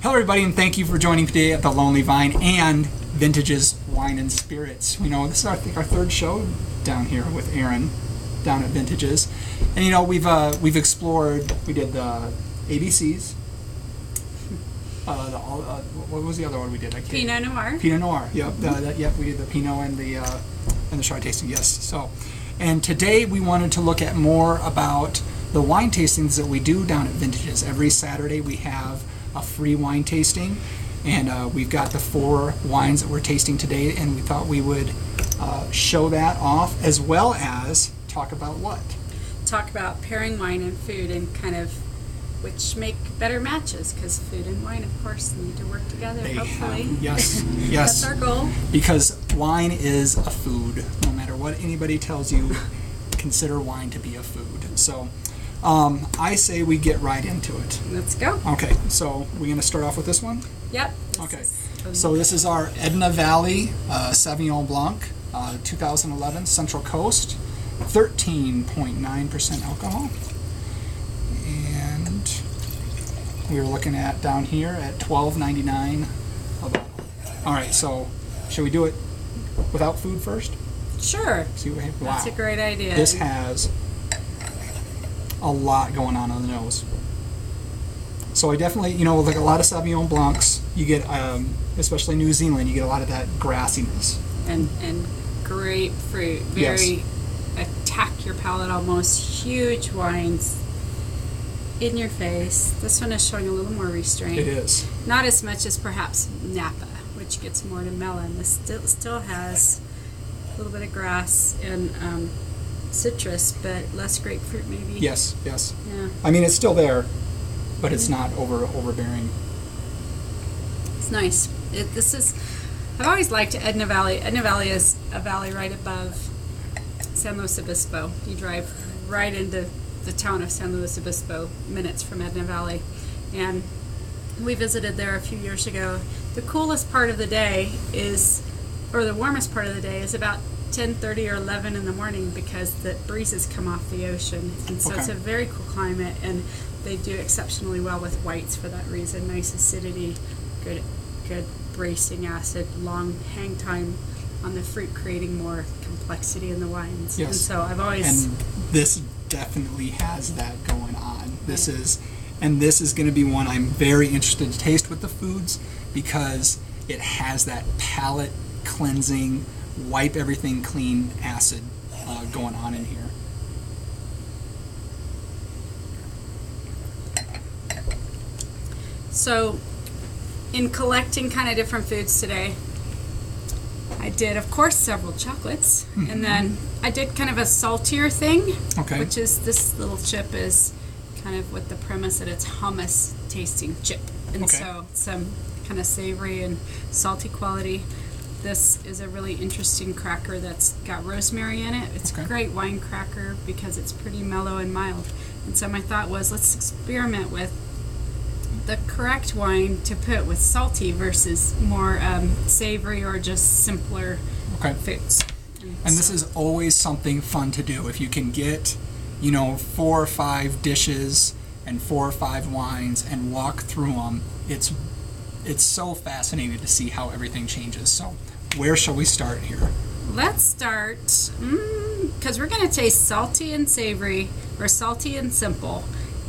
Hello everybody, and thank you for joining today at the Lonely Vine and Vintages Wine and Spirits. You know, this is I think our third show down here with Aaron down at Vintages. And you know, we've explored, we did the ABCs, what was the other one we did? Pinot Noir. Pinot Noir, yep. We did the Pinot and the Chardonnay tasting, yes. So, and today we wanted to look at more about the wine tastings that we do down at Vintages. Every Saturday we have a free wine tasting, and we've got the 4 wines that we're tasting today, and we thought we would show that off, as well as talk about what? Talk about pairing wine and food and kind of which make better matches, because food and wine, of course, need to work together, hopefully. Yes. That's our goal. Because wine is a food. No matter what anybody tells you, consider wine to be a food. So I say we get right into it. Let's go. Okay, so we're going to start off with this one? Yep. Okay, so this is our Edna Valley Sauvignon Blanc, 2011 Central Coast, 13.9% alcohol. And we were looking at down here at $12.99 a bottle. All right, so should we do it without food first? Sure. See what we have? Wow. That's a great idea. This has a lot going on the nose. So I definitely, you know, like a lot of Sauvignon Blancs, you get, especially New Zealand, you get a lot of that grassiness. And grapefruit, very attack your palate almost. Huge wines in your face. This one is showing a little more restraint. It is. Not as much as perhaps Napa, which gets more to melon. This still has a little bit of grass and citrus, but less grapefruit maybe. Yes. Yeah. I mean, it's still there, but it's not overbearing. It's nice. I've always liked Edna Valley. Edna Valley is a valley right above San Luis Obispo. You drive right into the town of San Luis Obispo, minutes from Edna Valley. And we visited there a few years ago. The coolest part of the day the warmest part of the day is about 10:30 or 11 in the morning, because the breezes come off the ocean. And so It's a very cool climate, and they do exceptionally well with whites for that reason. Nice acidity, good bracing acid, long hang time on the fruit, creating more complexity in the wines. Yes. And so I've always... And this definitely has that going on. This is going to be one I'm very interested to taste with the foods, because it has that palate cleansing, wipe everything clean acid going on in here. So, in collecting kind of different foods today, I did, of course, several chocolates, and then I did kind of a saltier thing, which is this little chip is kind of with the premise that it's hummus tasting chip, and so some kind of savory and salty quality. This is a really interesting cracker that's got rosemary in it. It's a great wine cracker because it's pretty mellow and mild. And so my thought was, let's experiment with the correct wine to put with salty versus more savory or just simpler foods. And this is always something fun to do. If you can get, 4 or 5 dishes and 4 or 5 wines and walk through them, it's so fascinating to see how everything changes. So where shall we start here? Let's start, because we're going to taste salty and savory, or salty and simple,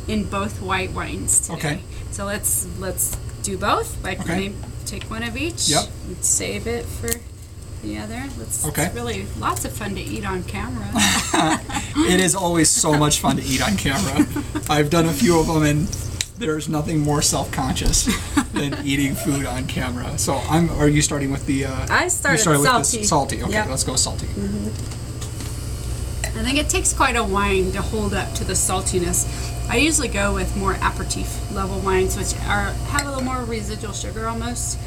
in both white wines today. Okay. So let's do both. Maybe take one of each. Yep. And save it for the other. It's really lots of fun to eat on camera. It is always so much fun to eat on camera. I've done a few of them, and there's nothing more self-conscious than eating food on camera. So are you starting with the... I started with salty. This salty. Okay, let's go salty. I think it takes quite a wine to hold up to the saltiness. I usually go with more aperitif level wines, which have a little more residual sugar almost,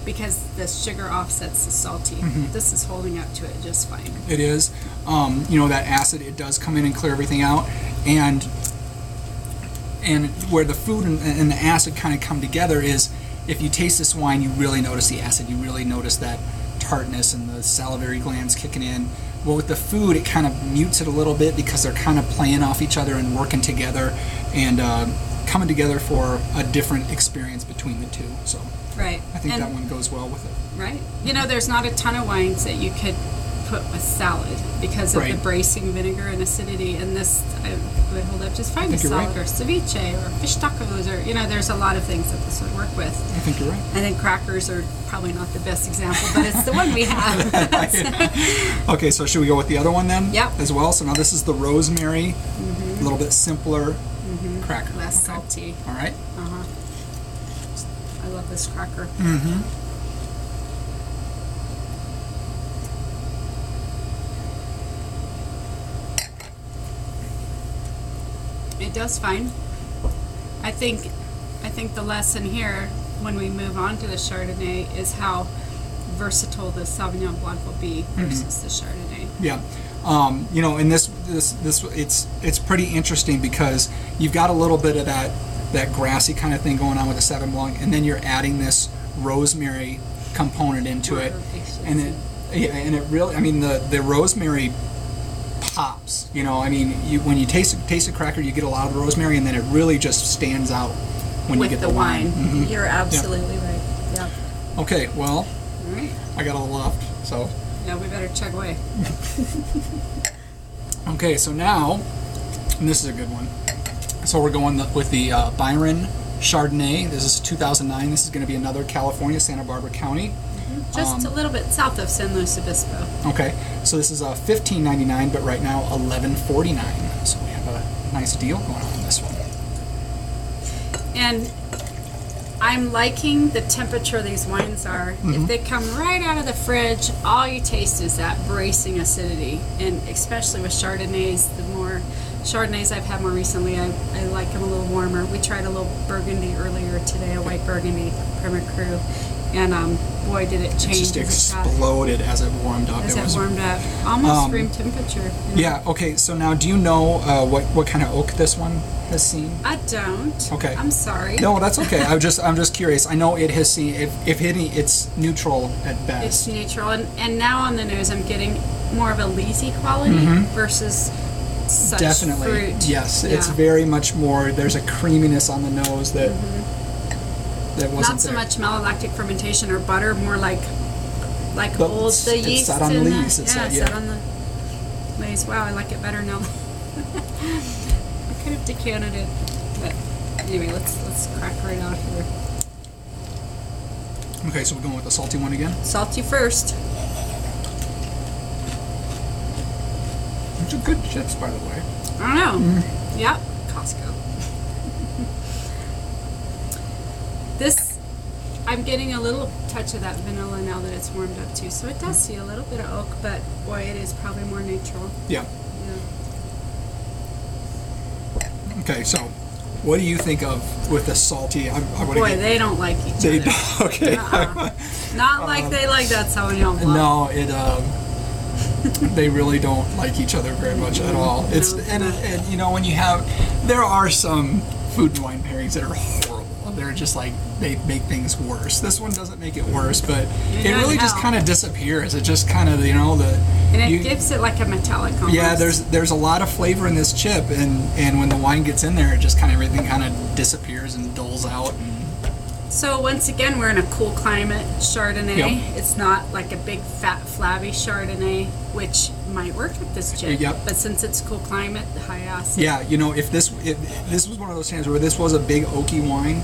because the sugar offsets the salty. This is holding up to it just fine. It is. That acid, it does come in and clear everything out. And where the food and the acid kind of come together is, if you taste this wine, you really notice the acid. You really notice that tartness and the salivary glands kicking in. Well, with the food, it kind of mutes it a little bit, because they're kind of playing off each other and working together, and coming together for a different experience between the two. So Right. I think And- that one goes well with it. Right. You know, there's not a ton of wines that you could put with salad because of the Right. bracing vinegar and acidity, and this I would hold up just fine with think you're salad or ceviche or fish tacos, or, you know, there's a lot of things that this would work with. I think you're right. I think crackers are probably not the best example, but it's the one we have. Okay, so should we go with the other one then? Yep. As well. So now this is the rosemary, a little bit simpler cracker. Less Okay. salty. All right. Uh-huh. I love this cracker. Mm-hmm. It does fine. I think the lesson here when we move on to the Chardonnay is how versatile the Sauvignon Blanc will be versus the Chardonnay. Yeah. You know, and this it's pretty interesting because you've got a little bit of that grassy kind of thing going on with the Sauvignon Blanc, and then you're adding this rosemary component into it, and it really, I mean, the rosemary pops. You know, I mean, when you taste a cracker, you get a lot of the rosemary, and then it really just stands out when With you get the wine. Mhm. You're absolutely right. Yeah. Okay, well, All right. I got all left, so. Yeah, we better chug away. Okay, so now, and this is a good one. So we're going with the Byron Chardonnay. This is 2009. This is going to be another California, Santa Barbara County. Just a little bit south of San Luis Obispo. Okay, so this is $15.99, but right now $11.49. So we have a nice deal going on this one. And I'm liking the temperature these wines are. If they come right out of the fridge, all you taste is that bracing acidity. And especially with Chardonnays, the more Chardonnays I've had more recently, I like them a little warmer. We tried a little Burgundy earlier today, a white Burgundy, Premier Cru. And boy, did it change. It just exploded as it warmed up. As it warmed up. Almost room temperature. You know? Yeah, okay, so now do you know what kind of oak this one has seen? I don't. Okay. I'm sorry. No, that's okay. I'm just curious. I know it has seen, if any, it's neutral at best. It's neutral. And now on the nose, I'm getting more of a leesy quality versus such Definitely. fruit. Yes, Yeah. it's very much more, there's a creaminess on the nose that wasn't Not so there. much malolactic fermentation or butter, more like But old it's yeast sat on in lees. the, It's yeah, a- sat on the lees. Wow, I like it better now. I could have decanted it, but anyway, let's crack right out here. Okay, so we're going with the salty one again. Salty first. Which are good chips, by the way. I don't know. Yep, Costco. This, I'm getting a little touch of that vanilla now that it's warmed up too. So it does see a little bit of oak, but boy, it is probably more neutral. Yeah. Yeah. Okay, so what do you think of with the salty? I would Boy, they don't like each They other. okay. Not like they like that Sauvignon Blanc. No, they really don't like each other very much at all. It's No. and you know, when you have, there are some food and wine pairings that are horrible. They're just like, they make things worse. This one doesn't make it worse, but it really just kind of disappears. It just kind of, you know, and it gives it like a metallic almost. Yeah, there's a lot of flavor in this chip, and when the wine gets in there, it just kind of, everything kind of disappears and dulls out. So once again, we're in a cool climate Chardonnay. Yep. It's not like a big fat flabby Chardonnay, which might work with this chip. Yep. But since it's cool climate, high acid, Yeah, you know, if this was one of those times where this was a big oaky wine,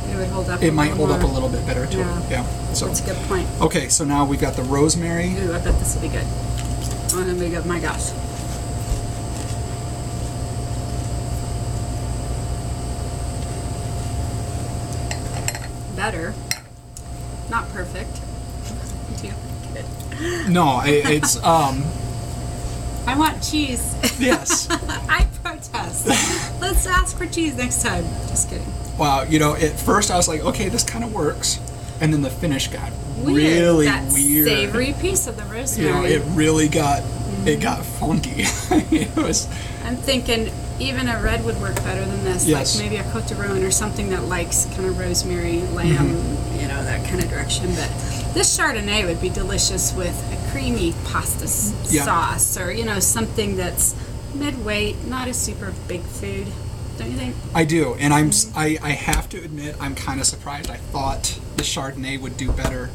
it would hold up. it might hold up a little bit better to Yeah. it. Yeah. So That's a good point. okay, so now we've got the rosemary. Ooh, I bet this will be good. Oh, it'll be good. My gosh. Better. Not perfect. Yeah, good. No, it's I want cheese. yes. I protest. Let's ask for cheese next time. Just kidding. Wow, you know, at first I was like, okay, this kind of works, and then the finish got Weird. really that weird. savory piece of the rosemary. You know, it really got it got funky. It was. I'm thinking even a red would work better than this. Yes. Like maybe a Cote de Rhone or something that likes kind of rosemary, lamb, you know, that kind of direction. But this Chardonnay would be delicious with a creamy pasta Yeah. sauce, or, you know, something that's mid-weight, not a super big food. don't you think? I do, and I have to admit I'm kind of surprised. I thought the Chardonnay would do better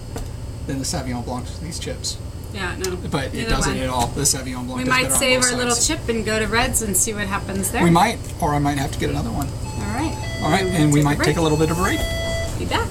than the Sauvignon Blancs with these chips, Yeah, no. but it Neither doesn't one. at all. The Sauvignon Blanc We does might better on save both our little sides. chip and go to Reds and see what happens there. We might, or I might have to get another one. All right. All right, and we might take a little bit of a break. Be back.